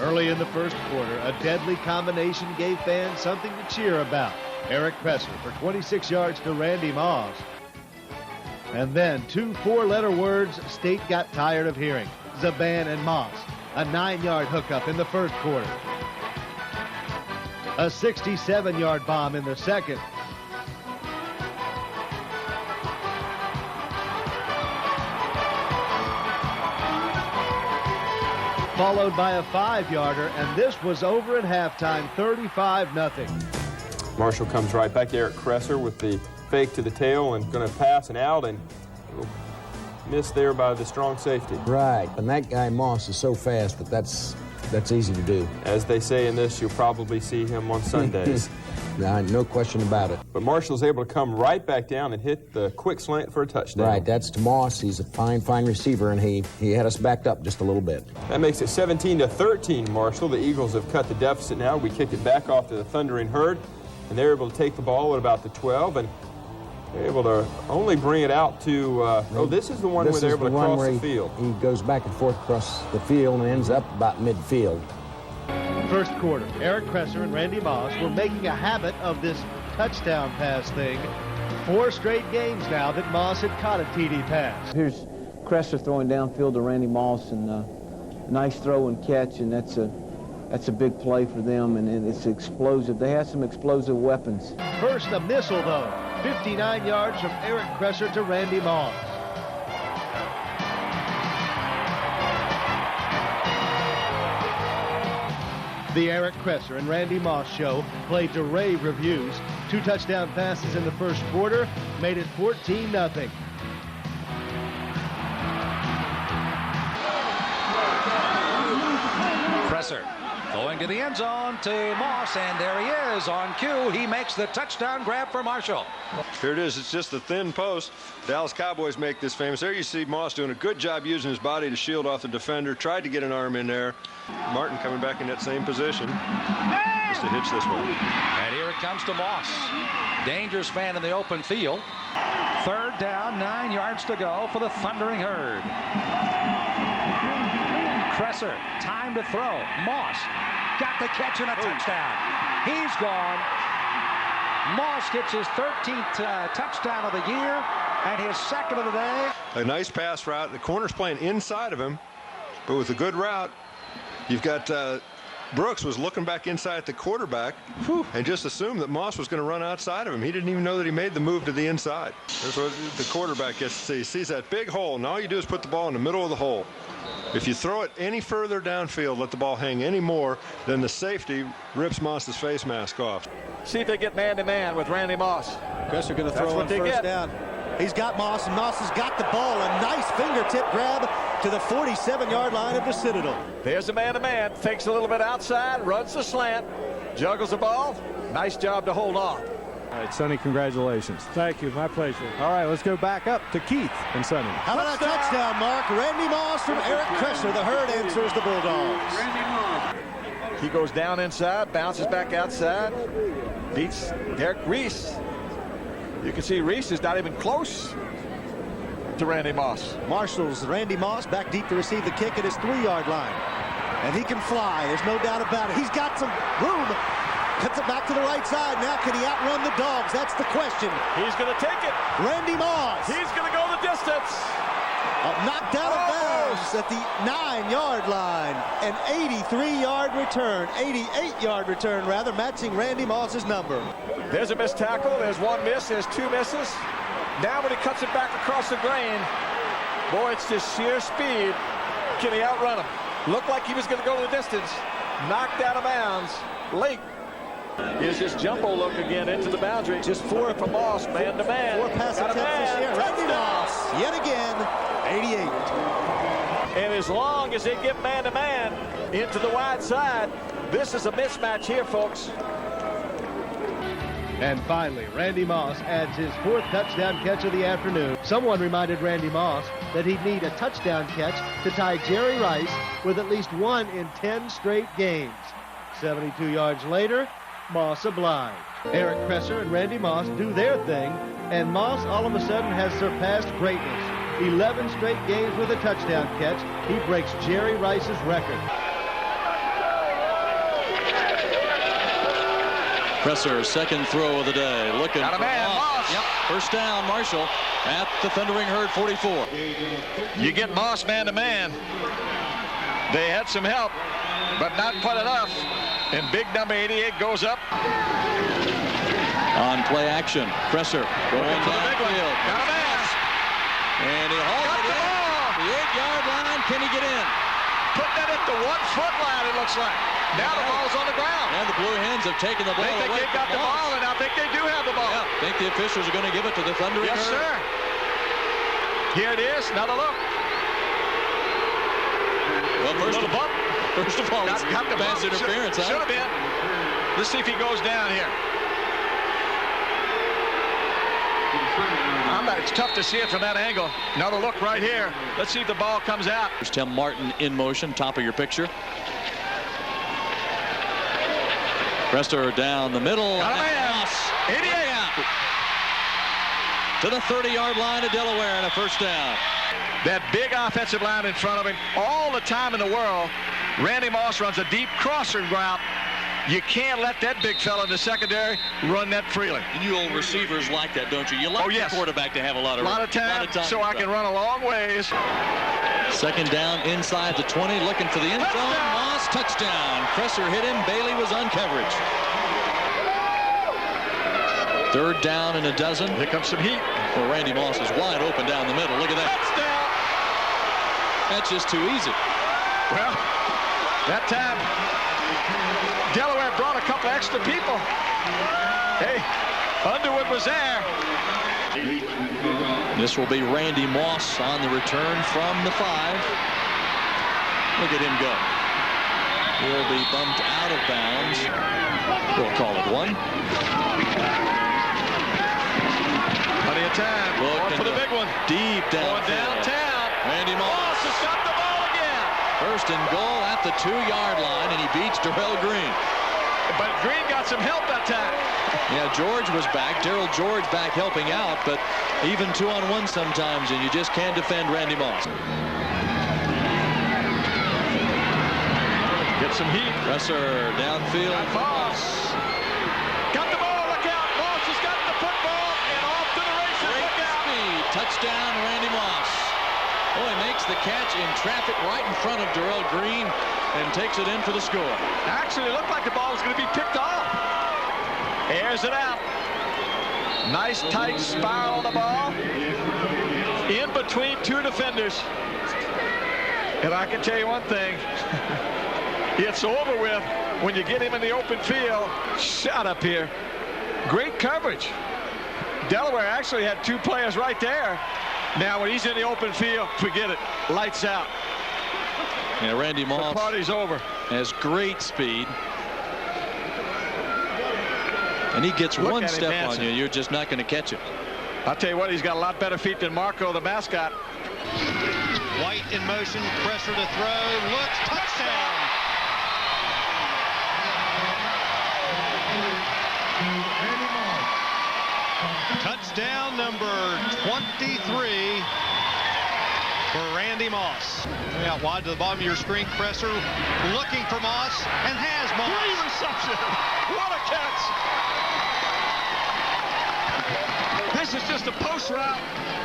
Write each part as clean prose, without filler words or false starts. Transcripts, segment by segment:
Early in the first quarter, a deadly combination gave fans something to cheer about. Eric Kresser for 26 yards to Randy Moss. And then two four-letter words State got tired of hearing: Zaban and Moss. A 9-yard hookup in the first quarter. A 67-yard bomb in the second. Followed by a 5-yarder, and this was over at halftime, 35-0. Marshall comes right back. Eric Kresser with the fake to the tail and going to pass and out, and missed there by the strong safety. Right, and that guy Moss is so fast that that's easy to do. As they say in this, you'll probably see him on Sundays. No question about it. But Marshall's able to come right back down and hit the quick slant for a touchdown. Right, that's to Moss. He's a fine receiver, and he had us backed up just a little bit. That makes it 17-13, Marshall. The Eagles have cut the deficit now. We kick it back off to the Thundering Herd, and they're able to take the ball at about the 12, and they're able to only bring it out to, this is the one where they're able to cross the field. He goes back and forth across the field and ends up about midfield. First quarter, Eric Kresser and Randy Moss were making a habit of this touchdown pass thing. 4 straight games now that Moss had caught a TD pass. Here's Kresser throwing downfield to Randy Moss, and nice throw and catch, and that's a big play for them, and it's explosive. They have some explosive weapons. First, a missile, though. 59 yards from Eric Kresser to Randy Moss. The Eric Kresser and Randy Moss show played to rave reviews. 2 touchdown passes in the first quarter made it 14-0. Kresser going to the end zone to Moss, and there he is on cue. He makes the touchdown grab for Marshall. Here it is. It's just the thin post. Dallas Cowboys make this famous. There you see Moss doing a good job using his body to shield off the defender. Tried to get an arm in there. Martin coming back in that same position just to hitch this one. And here it comes to Moss. Dangerous man in the open field. Third down, 9 yards to go for the Thundering Herd. Kresser, time to throw. Moss got the catch and a touchdown. He's gone. Moss gets his 13th touchdown of the year and his second of the day. A nice pass route. The corner's playing inside of him, but with a good route. You've got Brooks was looking back inside at the quarterback and just assumed that Moss was going to run outside of him. He didn't even know that he made the move to the inside. That's what the quarterback gets to see. He sees that big hole, and all you do is put the ball in the middle of the hole. If you throw it any further downfield, let the ball hang any more, then the safety rips Moss's face mask off. See if they get man-to-man with Randy Moss. Kresser going to throw on first down. He's got Moss, and Moss has got the ball. A nice fingertip grab to the 47-yard line of the Citadel. There's a man-to-man. Fakes a little bit outside, runs the slant, juggles the ball. Nice job to hold on. All right, Sonny, congratulations. Thank you, my pleasure. All right, let's go back up to Keith and Sonny. How about a touchdown, Mark? Randy Moss from Eric Kresser. The Herd answers the Bulldogs. He goes down inside, bounces back outside, beats Derek Reese. You can see Reese is not even close to Randy Moss. Marshall's Randy Moss back deep to receive the kick at his 3-yard line. And he can fly. There's no doubt about it. He's got some room. Cuts it back to the right side. Now can he outrun the Dogs? That's the question. He's going to take it. Randy Moss. He's going to go the distance. Knocked out of bounds at the 9-yard line. An 83-yard return. 88-yard return, rather, matching Randy Moss's number. There's a missed tackle. There's one miss. There's 2 misses. Now when he cuts it back across the grain, boy, it's just sheer speed. Can he outrun him? Looked like he was going to go the distance. Knocked out of bounds late. Here's his jumbo look again into the boundary. Just 4 from Moss, man to man. 4 pass attempts this year. Randy Moss, yet again, 88. And as long as they get man to man into the wide side, this is a mismatch here, folks. And finally, Randy Moss adds his 4th touchdown catch of the afternoon. Someone reminded Randy Moss that he'd need a touchdown catch to tie Jerry Rice with at least 1 in 10 straight games. 72 yards later, Moss obliged. Eric Kresser and Randy Moss do their thing, and Moss all of a sudden has surpassed greatness. 11 straight games with a touchdown catch. He breaks Jerry Rice's record. Presser, second throw of the day. Looking Got a for man, Moss. Moss. Yep. First down, Marshall at the Thundering Herd 44. You get Moss man-to-man. They had some help, but not quite enough. And big number 88 goes up. On play action, Presser going downfield. Got a man. And he hauls it in. The 8-yard line. Can he get in? Put that at the 1-foot line, it looks like. Now the ball's on the ground. And the Blue Hens have taken the ball They think away. they've got the ball, and I think they do have the ball. Yeah, I think the officials are going to give it to the Thundering Yes, Herd. sir. Here it is. Another look. Well, first of all, it's got the pass bump. interference, huh? Should have been. Let's see if he goes down here. It's tough to see it from that angle. Another look right here. Let's see if the ball comes out. There's Tim Martin in motion, top of your picture. Presser down the middle. Got a man. 88 out. To the 30-yard line of Delaware and a first down. That big offensive line in front of him. All the time in the world, Randy Moss runs a deep crosser route. You can't let that big fella in the secondary run that freely. And you old receivers like that, don't you? You like your quarterback to have a lot of time so I can run a long ways. Second down inside the 20, looking for the end zone. Moss, touchdown. Presser hit him. Bailey was on coverage. Third down and a dozen. Here comes some heat. Well, Randy Moss is wide open down the middle. Look at that. Touchdown. That's just too easy. Well, that time Delaware brought a couple extra people. Hey, Underwood was there. This will be Randy Moss on the return from the 5. Look at him go. He'll be bumped out of bounds. We'll call it one. Plenty of time. Going for the big one. Deep down. Going downtown. Randy Moss has got the ball again. First and goal at the 2-yard line, and he beats Darrell Green. But Green got some help that time. Yeah, George was back. Darrell George back helping out, but even 2-on-1 sometimes, and you just can't defend Randy Moss. Get some heat. Presser downfield. Moss. Got the ball. Look out. Moss has got the football and off to the races. Look out. Speed. Touchdown, Randy Moss. Oh, he makes the catch in traffic right in front of Darrell Green and takes it in for the score. Actually, it looked like the ball was going to be picked off. Airs it out. Nice tight spiral on the ball. In between two defenders. And I can tell you one thing. It's over with when you get him in the open field. Shot up here. Great coverage. Delaware actually had 2 players right there. Now when he's in the open field, forget it. Lights out. Yeah, Randy Moss. The party's over. Has great speed. And he gets one step on you, you're just not going to catch it. I'll tell you what, he's got a lot better feet than Marco, the mascot. White in motion, Presser to throw, looks, touchdown. Touchdown number 23 for Randy Moss. Out wide to the bottom of your screen, Presser looking for Moss and has Moss. Great reception. What a catch. This is just a post route.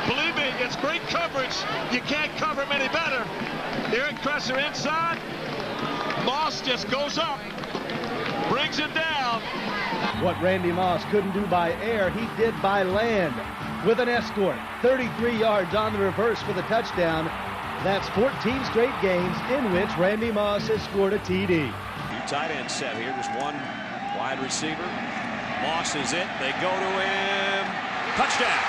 Believe me, it's great coverage. You can't cover him any better. Eric Presser inside. Moss just goes up, brings it down. What Randy Moss couldn't do by air, he did by land with an escort. 33 yards on the reverse for the touchdown. That's 14 straight games in which Randy Moss has scored a TD. Two tight end set here, just one wide receiver. Moss is it. They go to him. Touchdown.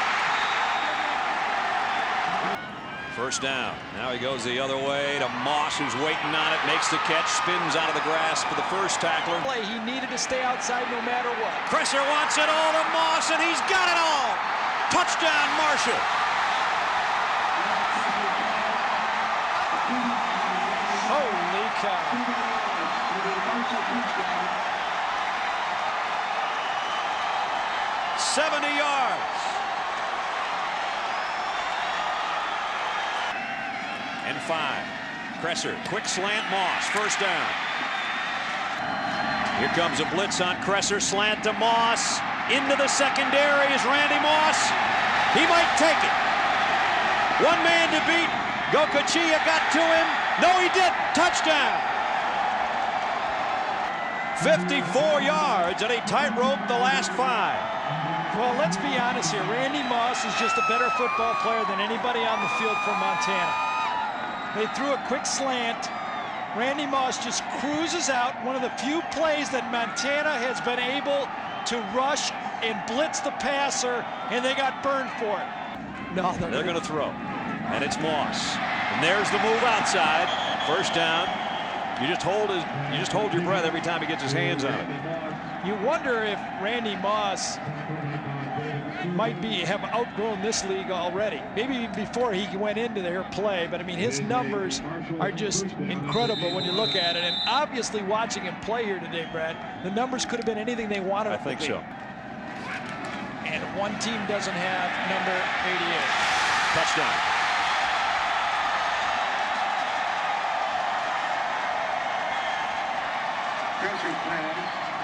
First down. Now he goes the other way to Moss, who's waiting on it, makes the catch, spins out of the grasp of the first tackler. He needed to stay outside no matter what. Presser wants it all to Moss, and he's got it all. Touchdown, Marshall. Holy cow. $70 yards. And 5. Presser, quick slant, Moss, first down. Here comes a blitz on Kresser, slant to Moss. Into the secondary is Randy Moss. He might take it. One man to beat. Gocochea got to him. No, he didn't. Touchdown. 54 yards, and he tightrope the last 5. Well, let's be honest here. Randy Moss is just a better football player than anybody on the field from Montana. They threw a quick slant. Randy Moss just cruises out. One of the few plays that Montana has been able to rush and blitz the passer, and they got burned for it. No, they're going to throw, and it's Moss. And there's the move outside. First down. You just hold your breath every time he gets his hands on it. You wonder if Randy Moss might have outgrown this league already. Maybe before he went into their play, but I mean, his numbers are just incredible when you look at it. And obviously watching him play here today, Brad, the numbers could have been anything they wanted. I think so. And one team doesn't have number 88. Touchdown.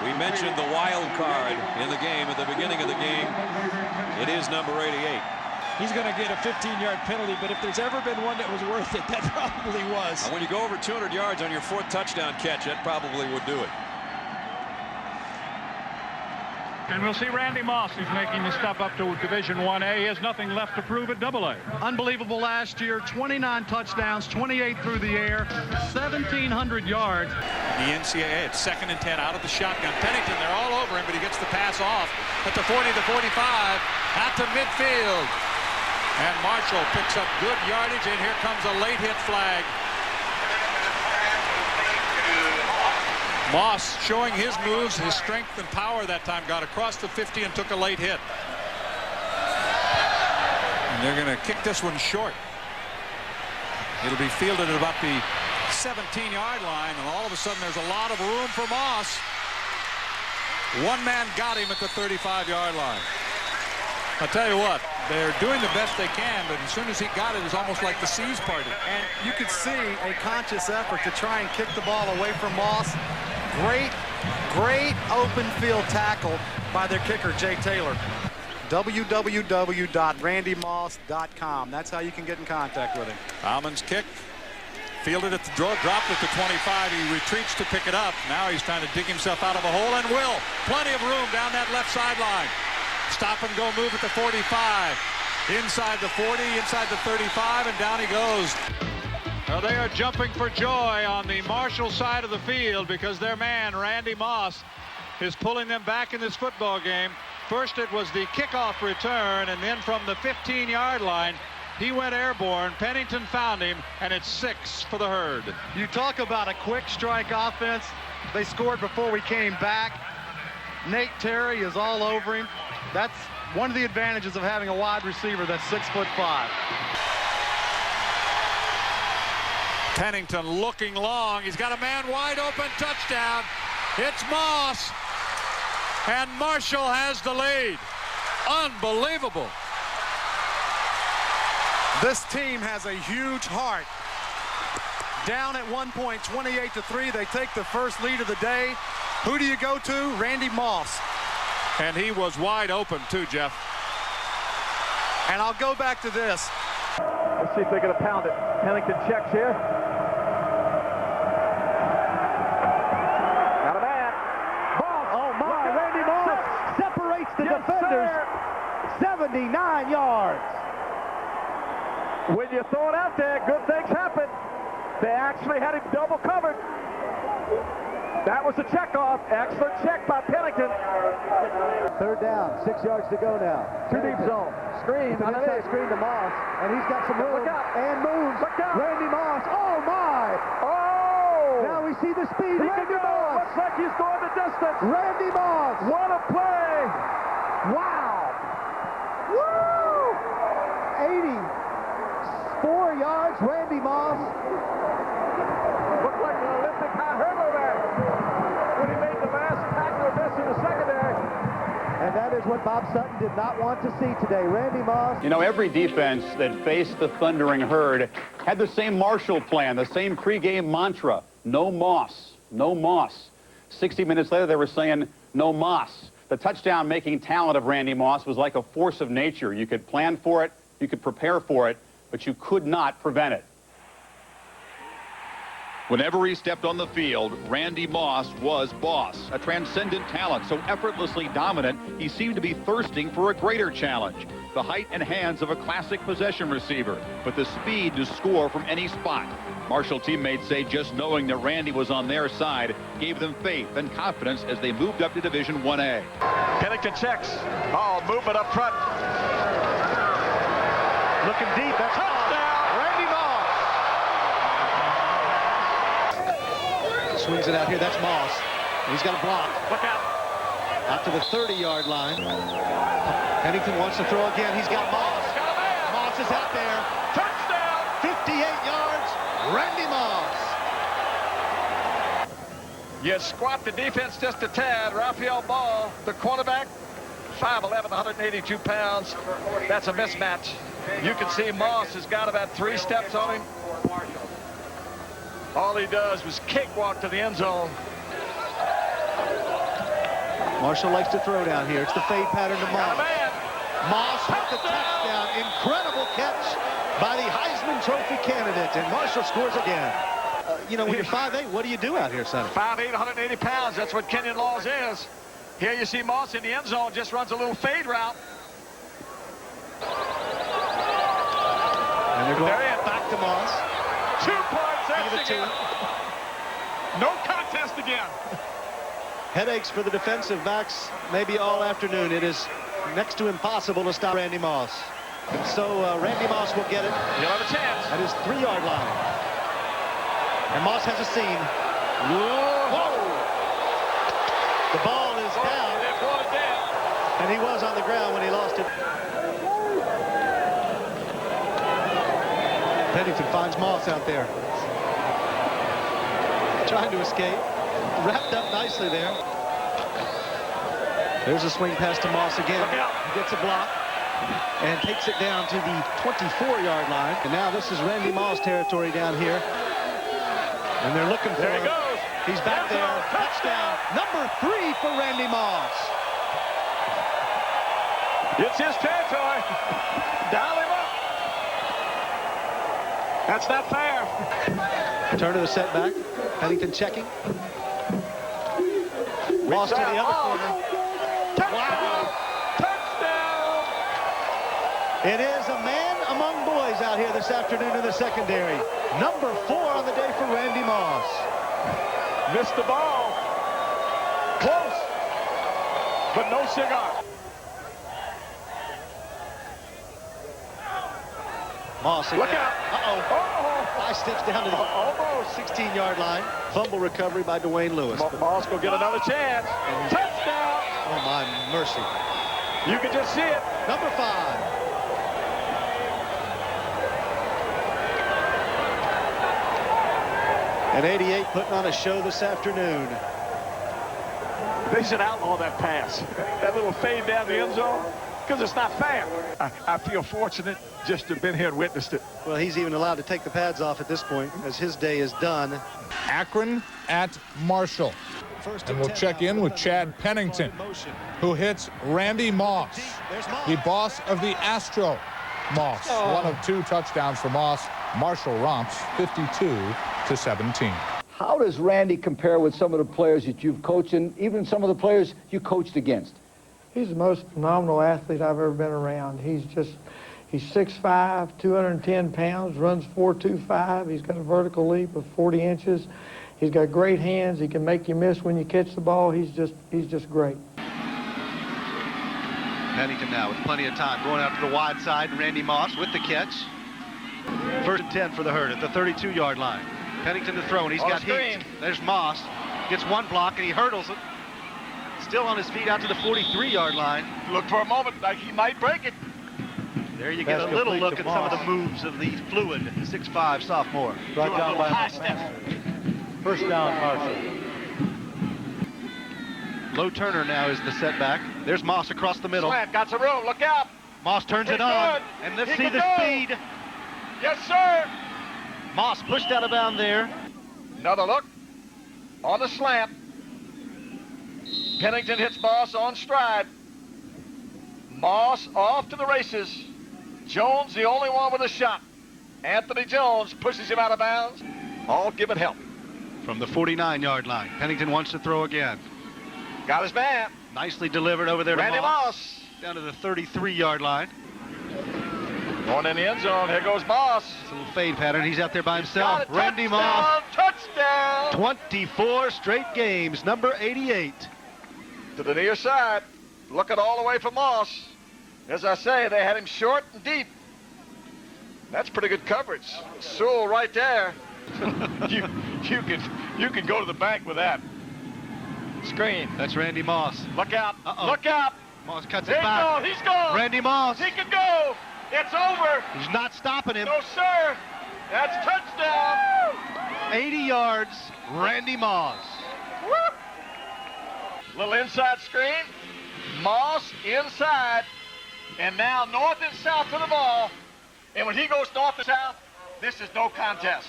We mentioned the wild card in the game at the beginning of the game. It is number 88. He's going to get a 15-yard penalty, but if there's ever been one that was worth it, that probably was. And when you go over 200 yards on your 4th touchdown catch, that probably would do it. And we'll see Randy Moss, who's making the step up to Division 1A. He has nothing left to prove at AA. Unbelievable last year, 29 touchdowns, 28 through the air, 1,700 yards. The NCAA, it's 2nd and 10 out of the shotgun. Pennington, they're all over him, but he gets the pass off at the 40, the 45, out to midfield. And Marshall picks up good yardage, and here comes a late hit flag. Moss showing his moves, his strength and power that time, got across the 50 and took a late hit. And they're going to kick this one short. It'll be fielded at about the 17-yard line, and all of a sudden there's a lot of room for Moss. One man got him at the 35-yard line. I'll tell you what, they're doing the best they can, but as soon as he got it, it's almost like the seas parted. And you could see a conscious effort to try and kick the ball away from Moss. Great open field tackle by their kicker, Jay Taylor. www.randymoss.com. That's how you can get in contact with him. Almon's kick, fielded at the dropped at the 25. He retreats to pick it up. Now he's trying to dig himself out of a hole, and will. Plenty of room down that left sideline. Stop and go move at the 45. Inside the 40, inside the 35, and down he goes. Well, they are jumping for joy on the Marshall side of the field because their man, Randy Moss, is pulling them back in this football game. First it was the kickoff return, and then from the 15-yard line, he went airborne. Pennington found him, and it's 6 for the Herd. You talk about a quick strike offense. They scored before we came back. Nate Terry is all over him. That's one of the advantages of having a wide receiver that's 6'5". Pennington looking long. He's got a man wide open. Touchdown. It's Moss. And Marshall has the lead. Unbelievable. This team has a huge heart. Down at one point, 28-3. They take the first lead of the day. Who do you go to? Randy Moss. And he was wide open too, Jeff. And I'll go back to this. Let's see if they're going to pound it. Pennington checks here. Got a man. Moss. Oh my, Randy Moss separates the defenders. Sir. 79 yards. When you throw it out there, good things happen. They actually had him double covered. That was a check-off. Excellent check by Pennington. 3rd down, 6 yards to go now. Two deep zone. Screen. On an screen to Moss, and he's got some room. And moves. Randy Moss. Oh my! Oh! Now we see the speed. Randy Moss. Looks like he's going the distance. Randy Moss. What a play! Wow! Woo! 84 yards. Randy Moss. Looked like an Olympic high hurdle there when he made the last tackle of this in the secondary. And that is what Bob Sutton did not want to see today. Randy Moss. You know, every defense that faced the Thundering Herd had the same Marshall plan, the same pregame mantra. No Moss. No Moss. 60 minutes later, they were saying no Moss. The touchdown-making talent of Randy Moss was like a force of nature. You could plan for it, you could prepare for it, but you could not prevent it. Whenever he stepped on the field, Randy Moss was boss. A transcendent talent, so effortlessly dominant, he seemed to be thirsting for a greater challenge. The height and hands of a classic possession receiver, but the speed to score from any spot. Marshall teammates say just knowing that Randy was on their side gave them faith and confidence as they moved up to Division 1A. Pennington checks. Oh, movement up front. Looking deep. That's touchdown. Randy Moss. Swings it out here. That's Moss. He's got a block. Look out. Out to the 30-yard line. Pennington wants to throw again. He's got Moss. Moss is out there. Touchdown. 58 yards. Randy Moss. You squat the defense just a tad. Raphael Ball, the cornerback, 5'11", 182 pounds. That's a mismatch. You can see Moss has got about 3 steps on him. All he does was cakewalk to the end zone. Marshall likes to throw down here. It's the fade pattern to Moss. Moss with the touchdown. Incredible catch by the Heisman Trophy candidate, and Marshall scores again. You know, when you're 5'8", what do you do out here, Sonny? 5'8", 180 pounds. That's what Kenyon Laws is. Here you see Moss in the end zone, just runs a little fade route. And they're going back to Moss. 2 points. That's again. No contest again. Headaches for the defensive backs maybe all afternoon. It is next to impossible to stop Randy Moss. And so Randy Moss will get it. He'll have a chance. At his 3-yard line. And Moss has a seam. Whoa! The ball is down. And he was on the ground when he lost it. Pennington finds Moss out there. Trying to escape. Wrapped up nicely there. There's a swing pass to Moss again. He gets a block and takes it down to the 24-yard line. And now this is Randy Moss territory down here. And they're looking for him. He's back there. Touchdown. Number 3 for Randy Moss. It's his territory. Dial him up. That's not fair. Turn to the setback. Pennington checking. Moss to the other corner. Wow. Touchdown. It is a man among boys out here this afternoon in the secondary. Number 4 on the day for Randy Moss. Missed the ball. Close. But no cigar. Moss again. Look out. High steps down to the almost 16-yard line. Fumble recovery by Dwayne Lewis. Moss will get another chance. Touchdown. Oh, my mercy. You can just see it. Number 5. And 88 putting on a show this afternoon. They should outlaw that pass. That little fade down the end zone, because it's not fair. I feel fortunate just to have been here and witnessed it. Well, he's even allowed to take the pads off at this point, as his day is done. Akron at Marshall. And we'll check in with Chad Pennington, who hits Randy Moss, the boss of the Astro Moss. One of 2 touchdowns for Moss. Marshall romps 52-17. How does Randy compare with some of the players that you've coached and even some of the players you coached against? He's the most phenomenal athlete I've ever been around. He's 6'5", 210 pounds, runs 4.25. He's got a vertical leap of 40 inches. He's got great hands. He can make you miss when you catch the ball. He's just great. Pennington now with plenty of time going out to the wide side. Randy Moss with the catch. 1st and 10 for the Herd at the 32-yard line. Pennington to throw, and he's got heat. There's Moss. Gets one block, and he hurdles it. Still on his feet out to the 43-yard line. Look for a moment like he might break it. There you get a little look at some of the moves of the fluid 6'5" sophomore. Brought down by high step. First down, Marshall. Low Turner now is the setback. There's Moss across the middle. Slant, got some room, look out. Moss turns it on, and let's see the speed. Yes, sir. Moss pushed out of bounds there. Another look on the slant. Pennington hits Moss on stride. Moss off to the races. Jones the only one with a shot. Anthony Jones pushes him out of bounds. All giving help. From the 49-yard line, Pennington wants to throw again. Got his man. Nicely delivered over there Randy to Moss. Down to the 33-yard line. Going in the end zone. Here goes Moss. It's a little fade pattern. He's out there by himself. Randy Moss. Moss. Touchdown. 24 straight games. Number 88. To the near side. Looking all the way for Moss. As I say, they had him short and deep. That's pretty good coverage. Sewell right there. you can go to the bank with that. Screen. That's Randy Moss. Look out. Look out. Moss cuts There it back. He's gone. Randy Moss. He can go. It's over. He's not stopping him. No, sir. That's touchdown. 80 yards. Randy Moss. Woo. Little inside screen. Moss inside. And now north and south to the ball. And when he goes north and south, this is no contest.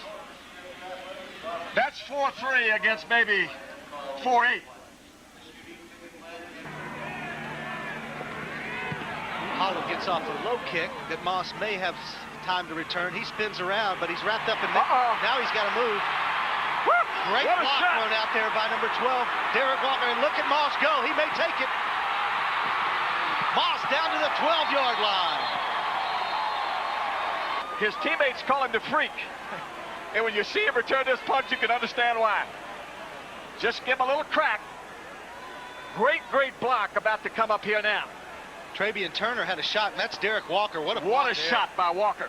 That's 4-3 against maybe 4-8. Holland gets off a low kick that Moss may have time to return. He spins around, but he's wrapped up in now he's got to move. Great block thrown out there by number 12, Derek Walker. And look at Moss go. He may take it. Moss down to the 12-yard line. His teammates call him the freak. And when you see him return this punch, you can understand why. Just give him a little crack. Great block about to come up here now. Travian Turner had a shot, and that's Derek Walker. What a shot by Walker.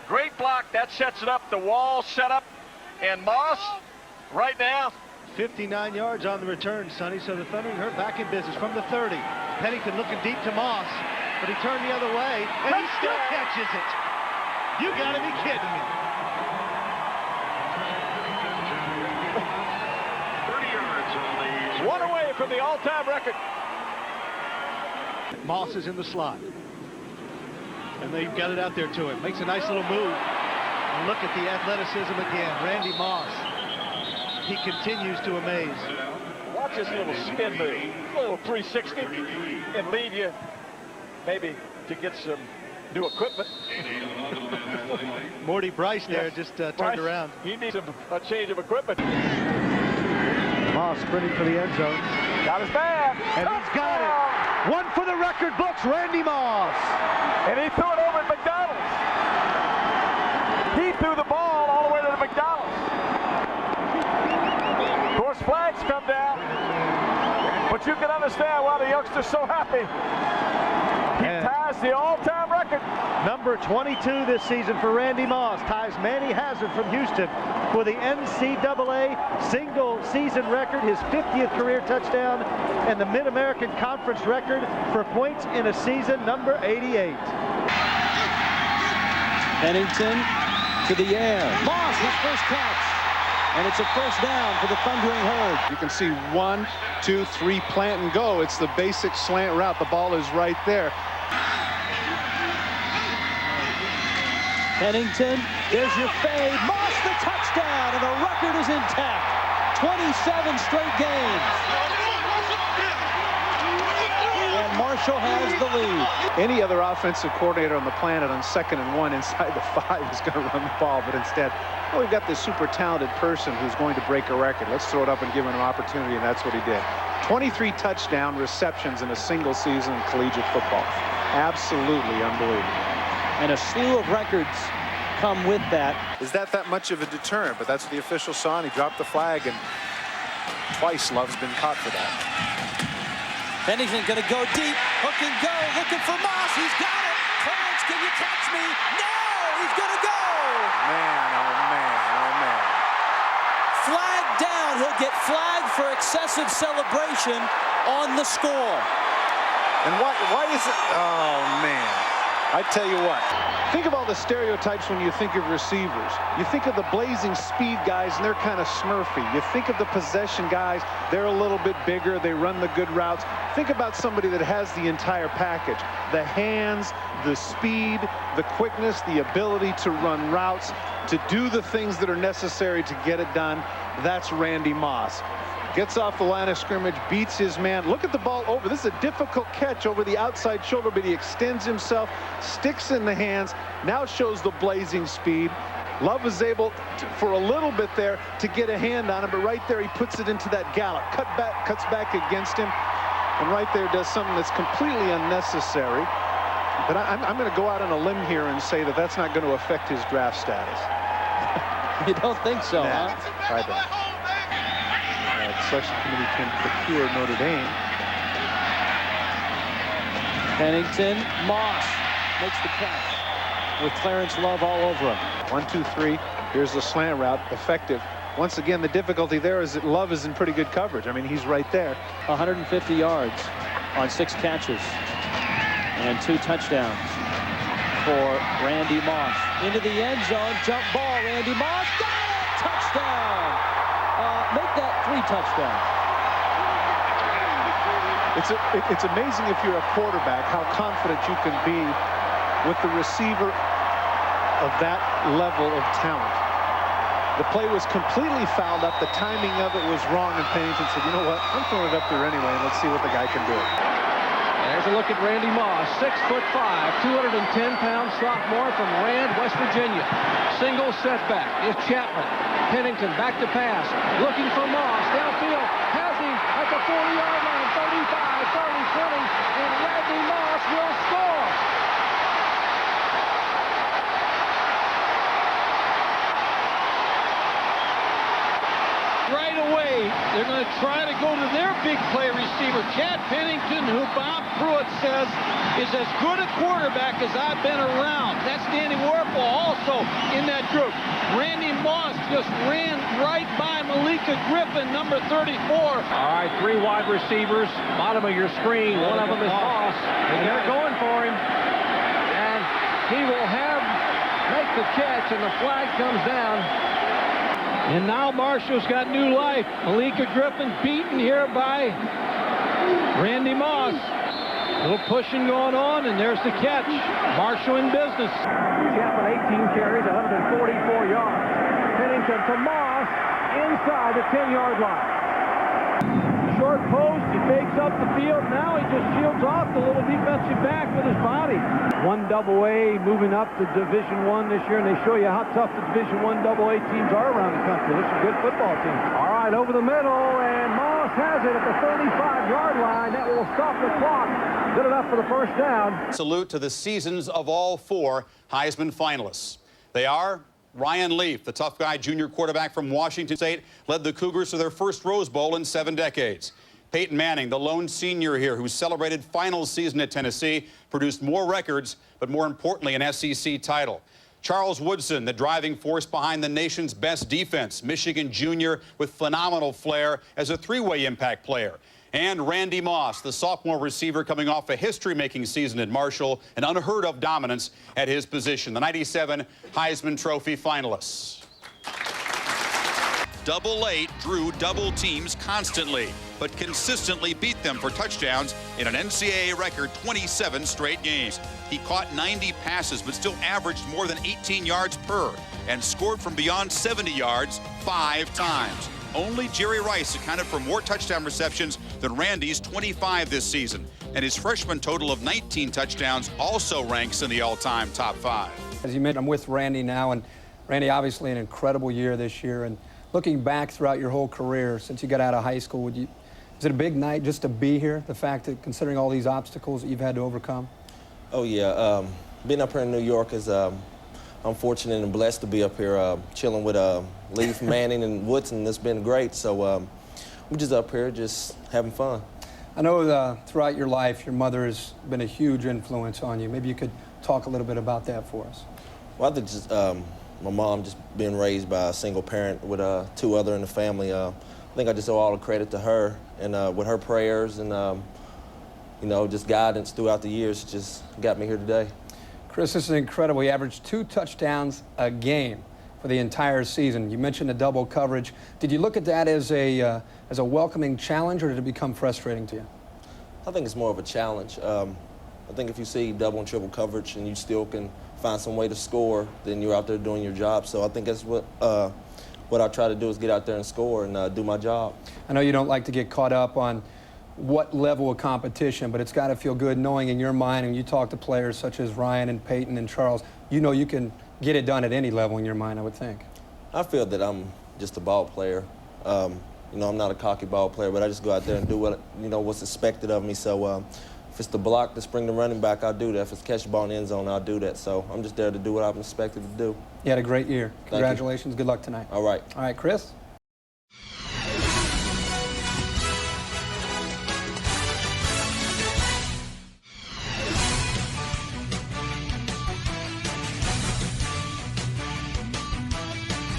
Great block. That sets it up. The wall set up. And Moss, right now, 59 yards on the return, Sonny. So the Thundering Herd back in business from the 30. Pennington looking deep to Moss, but he turned the other way, and he still catches it. You got to be kidding me. 30 yards. One away from the all-time record. Moss is in the slot. And they've got it out there to him. Makes a nice little move. And look at the athleticism again. Randy Moss. He continues to amaze. Watch this little spin move. A little 360 and lead you maybe to get some new equipment. Morty Bryce there just turned around. He needs a change of equipment. Moss sprinting for the end zone. Got his man. And he's got it. One for the record books, Randy Moss. And he threw it over at McDonald's. He threw the ball all the way to the McDonald's. Of course, flags come down. But you can understand why the youngster's so happy. He ties the all-time record. Number 22 this season for Randy Moss. Ties Manny Hazard from Houston for the NCAA single season record, his 50th career touchdown, and the Mid-American Conference record for points in a season, number 88. Pennington to the air. Moss, his first catch. And it's a first down for the Thundering Herd. You can see 1, 2, 3, plant and go. It's the basic slant route. The ball is right there. Pennington, there's your fade. Moss the touchdown, and the record is intact. 27 straight games. And Marshall has the lead. Any other offensive coordinator on the planet on 2nd and 1 inside the 5 is going to run the ball, but instead, well, we've got this super talented person who's going to break a record. Let's throw it up and give him an opportunity, and that's what he did. 23 touchdown receptions in a single season in collegiate football. Absolutely unbelievable. And a slew of records come with that. Is that much of a deterrent? But that's what the official saw, and he dropped the flag, and twice Love's been caught for that. Pennington going to go deep, hook and go, looking for Moss. He's got it. Clarence, can you catch me? No, he's going to go. Man, oh man, oh man. Flag down. He'll get flagged for excessive celebration on the score. And why is it? Oh man. I tell you what, think of all the stereotypes when you think of receivers. You think of the blazing speed guys, and they're kind of smurfy. You think of the possession guys, they're a little bit bigger, they run the good routes. Think about somebody that has the entire package. The hands, the speed, the quickness, the ability to run routes, to do the things that are necessary to get it done. That's Randy Moss. Gets off the line of scrimmage, beats his man. Look at the ball over. This is a difficult catch over the outside shoulder, but he extends himself, sticks in the hands, now shows the blazing speed. Love is able to, for a little bit there, to get a hand on him, but right there he puts it into that gallop. Cuts back against him, and right there does something that's completely unnecessary. But I'm going to go out on a limb here and say that that's not going to affect his draft status. You don't think so, Nah, huh? I don't. Selection committee can procure Notre Dame. Pennington, Moss makes the catch with Clarence Love all over him. 1, 2, 3. Here's the slant route, effective. Once again, the difficulty there is that Love is in pretty good coverage. I mean, he's right there. 150 yards on 6 catches and 2 touchdowns for Randy Moss. Into the end zone, jump ball, Randy Moss, got it! Touchdown! Make that 3 touchdowns. It's amazing if you're a quarterback how confident you can be with the receiver of that level of talent. The play was completely fouled up. The timing of it was wrong, and Pennington said, you know what, I'm throwing it up there anyway, and let's see what the guy can do. There's a look at Randy Moss, 6'5", 210-pound sophomore from Rand, West Virginia. Single setback is Chapman. Pennington back to pass, looking for Moss, downfield, has him at the 40-yard line, 35, 30, 20, and Randy Moss will score. Right away, they're going to try to go to their big play receiver, Chad Pennington, who Bob Pruitt says is as good a quarterback as I've been around. That's Danny Warfel also in that group. Randy Moss just ran right by Malika Griffin, number 34. All right, 3 wide receivers, bottom of your screen. One of them is Moss, and they're going for him. And he will make the catch, and the flag comes down. And now Marshall's got new life. Malika Griffin beaten here by Randy Moss. A little pushing going on, and there's the catch. Marshall in business. Chapman, 18 carries, 144 yards. Pennington to Moss inside the 10-yard line. Short post, he fakes up the field. Now he just shields off the little defensive back with his body. 1AA moving up to Division I this year, and they show you how tough the Division I AA teams are around the country. This is a good football team. All right, over the middle, and Moss has it at the 35-yard line. That will stop the clock. Good enough for the first down. Salute to the seasons of all 4 Heisman finalists. They are Ryan Leaf, the tough guy junior quarterback from Washington State, led the Cougars to their first Rose Bowl in 7 decades. Peyton Manning, the lone senior here who celebrated final season at Tennessee, produced more records, but more importantly, an SEC title. Charles Woodson, the driving force behind the nation's best defense, Michigan junior with phenomenal flair as a 3-way impact player. And Randy Moss, the sophomore receiver coming off a history-making season at Marshall, an unheard-of dominance at his position. The 97 Heisman Trophy finalists. Double 8 drew double teams constantly, but consistently beat them for touchdowns in an NCAA record 27 straight games. He caught 90 passes, but still averaged more than 18 yards per and scored from beyond 70 yards 5 times. Only Jerry Rice accounted for more touchdown receptions than Randy's 25 this season, and his freshman total of 19 touchdowns also ranks in the all-time top 5. As you mentioned, I'm with Randy now, and Randy, obviously an incredible year this year, and looking back throughout your whole career since you got out of high school, is it a big night just to be here, the fact that considering all these obstacles that you've had to overcome? Oh, yeah. Being up here in New York is, I'm fortunate and blessed to be up here chilling with Leaf, Manning, and Woodson. It's been great. So we're just up here just having fun. I know throughout your life, your mother has been a huge influence on you. Maybe you could talk a little bit about that for us. Well, I think just my mom just being raised by a single parent with 2 others in the family. I think I just owe all the credit to her, and with her prayers and you know, just guidance throughout the years just got me here today. Chris, this is incredible. He averaged 2 touchdowns a game for the entire season. You mentioned the double coverage. Did you look at that as a welcoming challenge, or did it become frustrating to you? I think it's more of a challenge. I think if you see double and triple coverage and you still can find some way to score, then you're out there doing your job. So I think that's what what I try to do is get out there and score and do my job. I know you don't like to get caught up on what level of competition, but it's got to feel good knowing in your mind, and you talk to players such as Ryan and Peyton and Charles, you know you can get it done at any level in your mind, I would think. I feel that I'm just a ball player. You know, I'm not a cocky ball player, but I just go out there and do what, you know, what's expected of me. So if it's the block to spring the running back, I'll do that. If it's catch the ball in the end zone, I'll do that. So I'm just there to do what I'm expected to do. You had a great year. Congratulations. Good luck tonight. All right. All right, Chris.